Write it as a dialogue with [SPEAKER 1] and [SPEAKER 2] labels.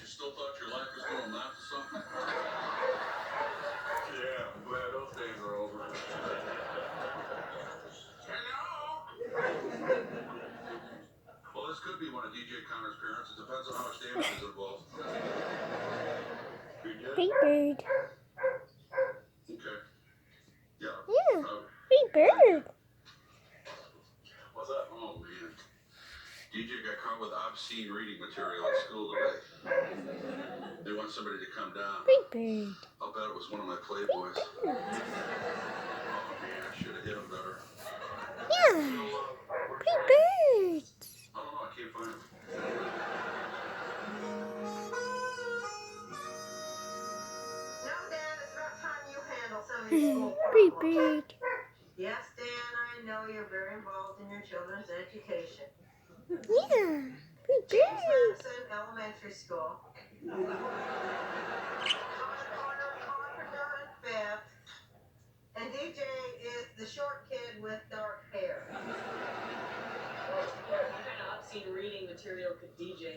[SPEAKER 1] still thought your life was going to amount to something? Yeah, I'm glad those days are over. Hello? Well, this could be one of DJ Connor's parents. It depends on how much damage is involved.
[SPEAKER 2] Big bird.
[SPEAKER 1] Okay. Yeah.
[SPEAKER 2] Yeah. Big bird.
[SPEAKER 1] What's up? Oh, man. DJ got caught with obscene reading material at school today. They want somebody to come down.
[SPEAKER 2] Big bird.
[SPEAKER 1] I'll bet it was one of my playboys.
[SPEAKER 2] Big bird.
[SPEAKER 1] Oh, man, I should have hit him better.
[SPEAKER 2] Yeah. Big birds.
[SPEAKER 1] I don't know, I can't find him.
[SPEAKER 3] No, Dan, it's about time you handle some of these school
[SPEAKER 2] Big
[SPEAKER 3] problems.
[SPEAKER 2] bird.
[SPEAKER 3] Yes, Dan, I know you're very involved in your children's education.
[SPEAKER 2] Yeah. Big
[SPEAKER 3] James
[SPEAKER 2] bird.
[SPEAKER 3] Madison Elementary School. Connor Fifth. And DJ is the short kid with dark hair.
[SPEAKER 4] What kind of obscene reading material could DJ have?